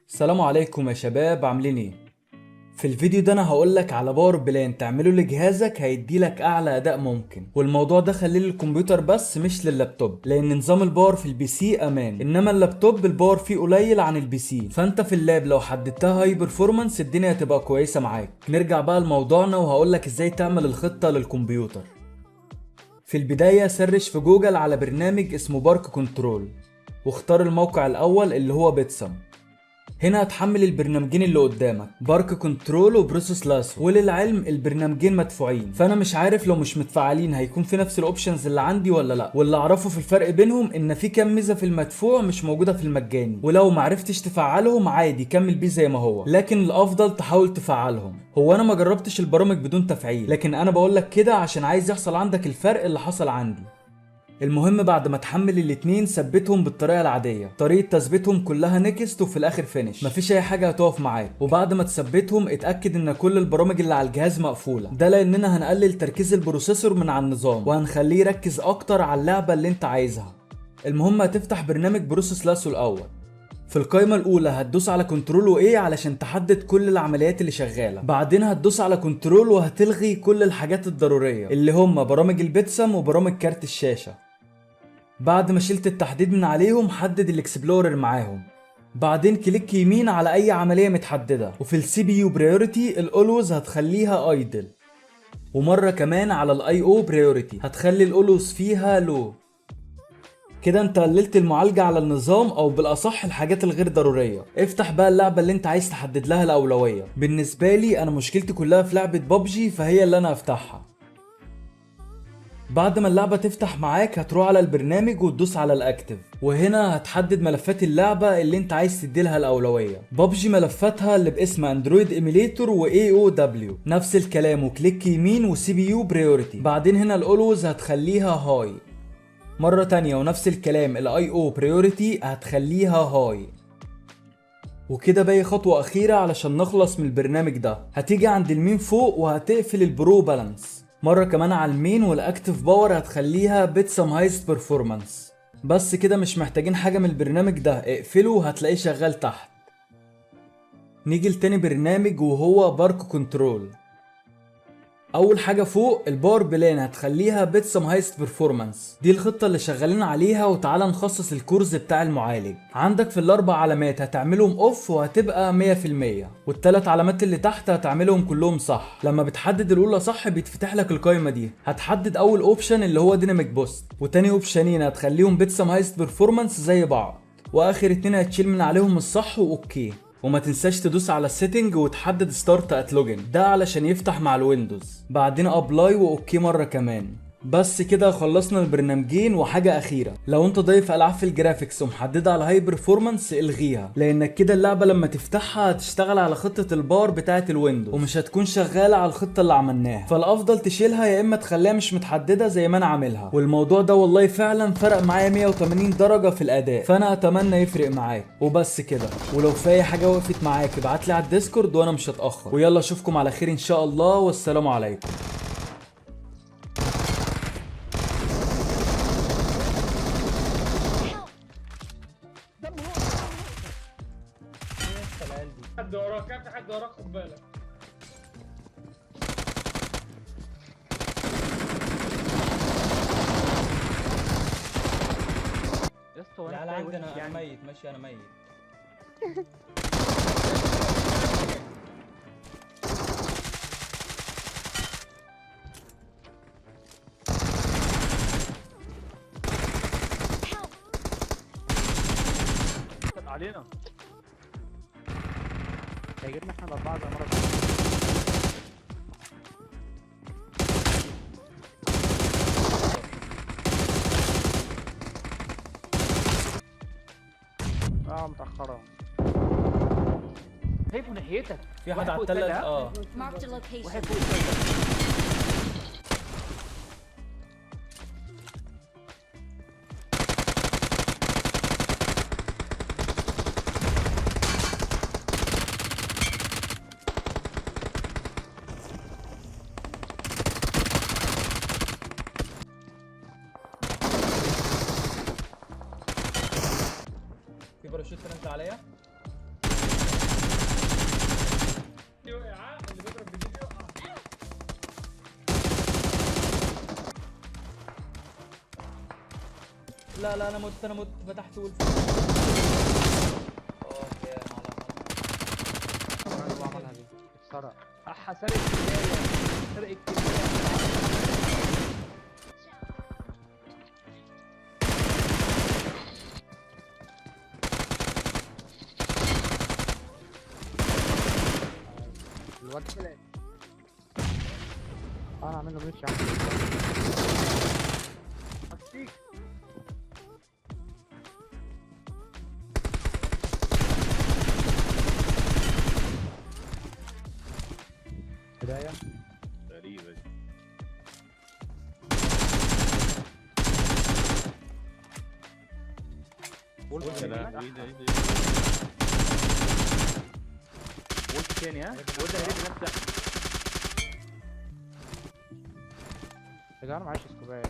السلام عليكم يا شباب، عاملين ايه؟ في الفيديو ده انا هقولك على باور بلان تعمله لجهازك هيديلك اعلى اداء ممكن، والموضوع ده خليه للكمبيوتر بس مش لللابتوب، لان نظام الباور في البي سي امان، انما اللابتوب الباور فيه قليل عن البي سي. فانت في اللاب لو حددتها هاي برفورمانس الدنيا هتبقى كويسه معاك. نرجع بقى لموضوعنا وهقولك ازاي تعمل الخطه للكمبيوتر. في البدايه سرش في جوجل على برنامج اسمه بارك كنترول، واختار الموقع الاول اللي هو بيتسم. هنا هتحمل البرنامجين اللي قدامك، بارك كنترول وبروسيس لاسو، وللعلم البرنامجين مدفوعين، فانا مش عارف لو مش متفعلين هيكون في نفس الاوبشنز اللي عندي ولا لا. واللي اعرفه في الفرق بينهم ان في كام ميزه في المدفوع مش موجوده في المجاني، ولو معرفتش تفعلهم عادي كمل بيه زي ما هو، لكن الافضل تحاول تفعلهم. هو انا ما جربتش البرامج بدون تفعيل، لكن انا بقولك كده عشان عايز يحصل عندك الفرق اللي حصل عندي. المهم بعد ما تحمل الاتنين ثبتهم بالطريقه العاديه، طريقه تثبيتهم كلها نيكست وفي الاخر فينش، مفيش اي حاجه هتقف معاك. وبعد ما تثبتهم اتاكد ان كل البرامج اللي على الجهاز مقفوله، ده لاننا هنقلل تركيز البروسيسور من على النظام وهنخليه يركز اكتر على اللعبه اللي انت عايزها. المهم هتفتح برنامج بروسيس لاسو الاول. في القائمة الأولى هتدوس على كنترول وإيه علشان تحدد كل العمليات اللي شغالة، بعدين هتدوس على كنترول وهتلغي كل الحاجات الضرورية اللي هم برامج البيتسم وبرامج كارت الشاشة. بعد ما شلت التحديد من عليهم حدد الاكسبلورر معاهم، بعدين كليك يمين على اي عمليه متحدده، وفي السي بي يو برايورتي الاولوز هتخليها ايدل، ومره كمان على الاي او برايورتي هتخلي الاولوز فيها لو. كده انت قللت المعالجه على النظام، او بالاصح الحاجات الغير ضروريه. افتح بقى اللعبه اللي انت عايز تحدد لها الاولويه. بالنسبه لي انا مشكلتي كلها في لعبه بابجي، فهي اللي انا افتحها. بعد ما اللعبة تفتح معاك هتروح على البرنامج وتدوس على الاكتف، وهنا هتحدد ملفات اللعبة اللي انت عايز تديلها الاولوية. بابجي ملفاتها اللي باسم اندرويد ايميليتور و اي او دبليو نفس الكلام، وكليك يمين وسي بي يو برايورتي، بعدين هنا الاولوز هتخليها هاي، مرة تانية ونفس الكلام الاي او برايورتي هتخليها هاي. وكده باقي خطوة أخيرة علشان نخلص من البرنامج ده. هتيجي عند المين فوق وهتقفل البرو بالانس، مرة كمان على المين، والاكتف باور هتخليها بيتسم هايست بيرفورمانس. بس كده مش محتاجين حاجة من البرنامج ده، اقفله وهتلاقيه شغال تحت. نيجي لتاني برنامج وهو بارك كنترول. اول حاجه فوق الباور بلان هتخليها بيتسم هايست بيرفورمانس، دي الخطه اللي شغالين عليها. وتعالى نخصص الكورس بتاع المعالج. عندك في الاربع علامات هتعملهم اوف وهتبقى 100%، والثلاث علامات اللي تحت هتعملهم كلهم صح. لما بتحدد الاولى صح بيتفتح لك القائمه دي. هتحدد اول اوبشن اللي هو ديناميك بوست، وتاني اوبشنين هتخليهم بيتسم هايست بيرفورمانس زي بعض، واخر اتنين هتشيل من عليهم الصح واوكي. وما تنساش تدوس على السيتنج وتحدد ستارت ات لوجن، ده علشان يفتح مع الويندوز، بعدين ابلاي واوكي مره كمان. بس كده خلصنا البرنامجين. وحاجه اخيره، لو انت ضايف العاب في الجرافيكس ومحددها على هاي برفورمانس الغيها، لانك كده اللعبه لما تفتحها هتشتغل على خطه الباور بتاعه الويندوز ومش هتكون شغاله على الخطه اللي عملناها. فالافضل تشيلها يا اما تخليها مش متحدده زي ما انا عاملها. والموضوع ده والله فعلا فرق معايا 180 درجه في الاداء، فانا اتمنى يفرق معاك. وبس كده، ولو في اي حاجه وقفت معاك ابعتلي على الديسكورد وانا مش هتاخر. ويلا اشوفكم على خير ان شاء الله، والسلام عليكم. حد وراك، كان في حد وراك، خد بالك. يا اسطى لا لا عندي انا ميت ماشي، انا ميت. علينا هيجيبنا احنا الاربعه زي المره متاخره. هيبقوا ناحيتك. في حد على التلات Marked a location. واحد فوق التلاتة. في باراشوت نزل عليا. يا عم اللي بيضرب بالفيديو لا لا انا مت فتحت ولف. يا الراجل اللي عملها دي اتسرق. احا سرق الكبايه، سرق الكبايه. الواد طلع. انا عامل له ميتش يا عم. أكيد. بداية غريبة دي. وولف يا لهوي، ايه ده ايه ده؟ وولف تاني ها؟ وولف هيريد نفسه. يا جماعة انا معيش سكوبات.